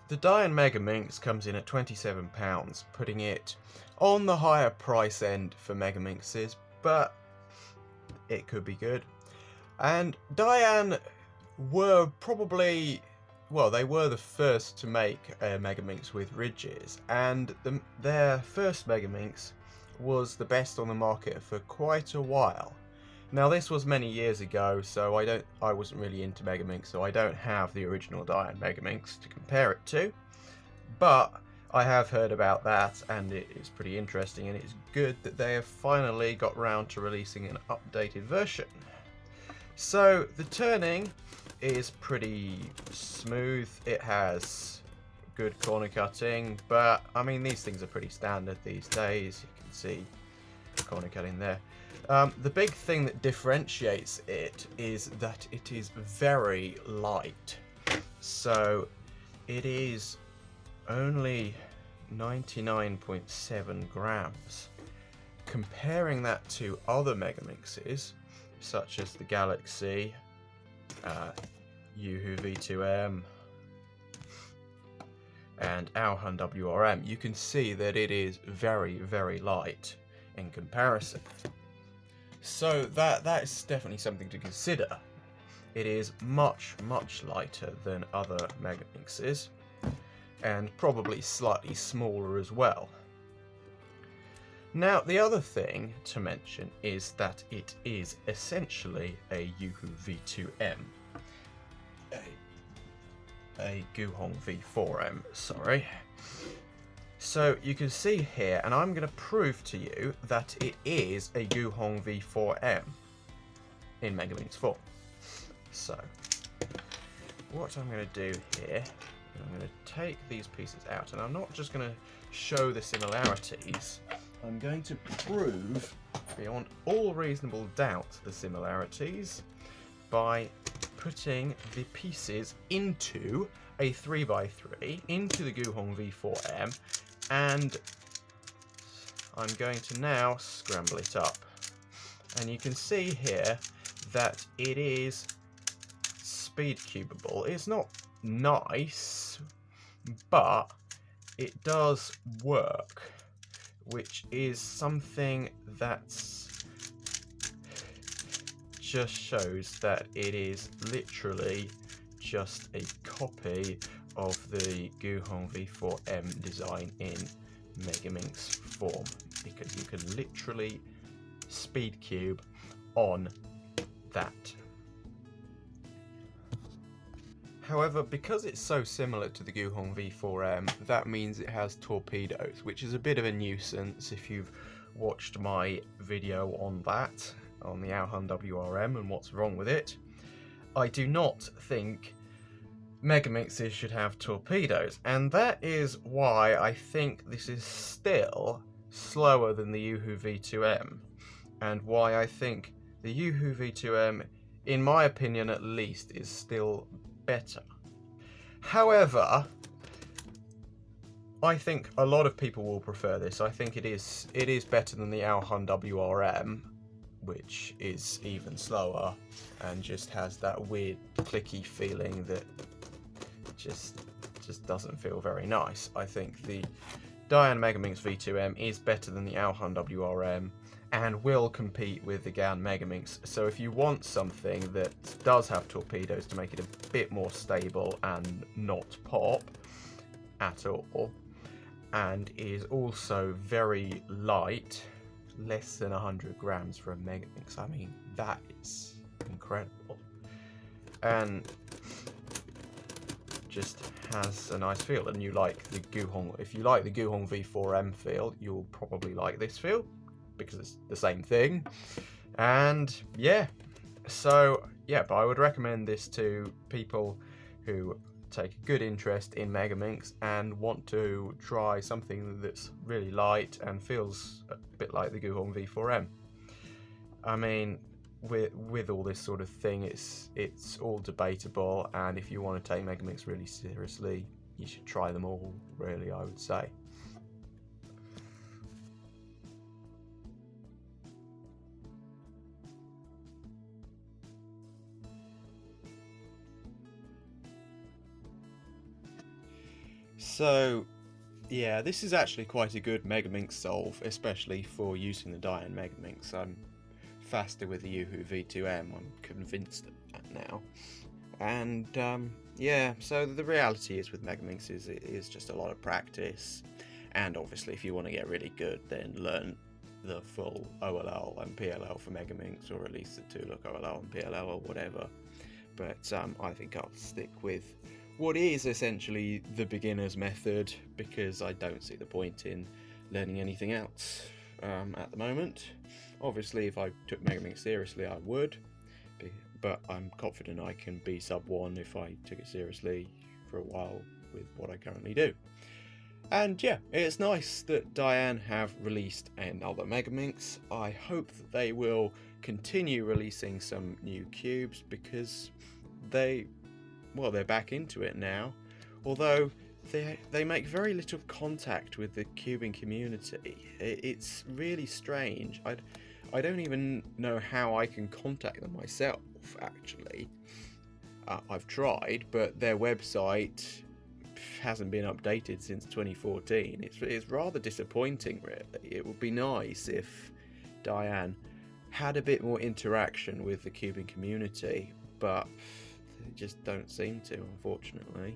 The DaYan Megaminx comes in at £27, putting it on the higher price end for Megaminxes, but it could be good. And DaYan were probably, well, they were the first to make a Megaminx with ridges, and their first Megaminx was the best on the market for quite a while. Now this was many years ago, so I wasn't really into Megaminx, so I don't have the original DaYan Megaminx to compare it to. But I have heard about that, and it is pretty interesting, and it's good that they have finally got round to releasing an updated version. So the turning is pretty smooth. It has good corner cutting, but I mean these things are pretty standard these days. You can see corner cutting there. The big thing that differentiates it is that it is very light. So it is only 99.7 grams. Comparing that to other Megaminxes, such as the Galaxy, GuHong V2M, and GuHong WRM, you can see that it is very, very light in comparison. So that is definitely something to consider. It is much, much lighter than other Megaminxes, and probably slightly smaller as well. Now, the other thing to mention is that it is essentially a GuHong V2M. A GuHong V4M, sorry. So you can see here, and I'm going to prove to you that it is a GuHong V4M in Megaminx form. So, what I'm going to do here, I'm going to take these pieces out, and I'm not just going to show the similarities, I'm going to prove beyond all reasonable doubt the similarities by putting the pieces into a 3x3, into the GuHong V4M, and I'm going to now scramble it up. And you can see here that it is speed cubable. It's not nice, but it does work, which is something that's just shows that it is literally just a copy of the GuHong V4M design in Megaminx form, because you can literally speed cube on that. However, because it's so similar to the GuHong V4M, that means it has torpedoes, which is a bit of a nuisance if you've watched my video on that, on the GuHong WRM and what's wrong with it. I do not think Megaminxes should have torpedoes, and that is why I think this is still slower than the GuHong V2M, and why I think the GuHong V2M, in my opinion at least, is still better. However, I think a lot of people will prefer this. I think it is better than the GuHong WRM, which is even slower and just has that weird clicky feeling that just doesn't feel very nice. I think the DaYan Megaminx V2M is better than the GuHong WRM and will compete with the DaYan Megaminx. So if you want something that does have torpedoes to make it a bit more stable and not pop at all, and is also very light, less than 100 grams for a Megaminx, I mean, that is incredible. And just has a nice feel, and you like the GuHong, if you like the GuHong V4M feel, you'll probably like this feel, because it's the same thing. And yeah, so yeah, but I would recommend this to people who take a good interest in Megaminx and want to try something that's really light and feels a bit like the GuHong V4M. I mean, with all this sort of thing, it's all debatable, and if you want to take Megaminx really seriously, you should try them all, really, I would say. So, yeah, this is actually quite a good Megaminx solve, especially for using the DaYan Megaminx. I'm faster with the GuHong V2M, I'm convinced of that now. And yeah, so the reality is with Megaminxes, it is just a lot of practice. And obviously, if you want to get really good, then learn the full OLL and PLL for Megaminx, or at least the 2-look OLL and PLL or whatever. But I think I'll stick with what is essentially the beginner's method, because I don't see the point in learning anything else at the moment. Obviously, if I took Megaminx seriously, I would, but I'm confident I can be sub 1 if I took it seriously for a while with what I currently do. And yeah, it's nice that DaYan have released another Megaminx. I hope that they will continue releasing some new cubes, because they're back into it now, although they make very little contact with the cubing community. It's really strange. I don't even know how I can contact them myself, actually. I've tried, but their website hasn't been updated since 2014. It's rather disappointing, really. It would be nice if DaYan had a bit more interaction with the cubing community, but they just don't seem to, unfortunately.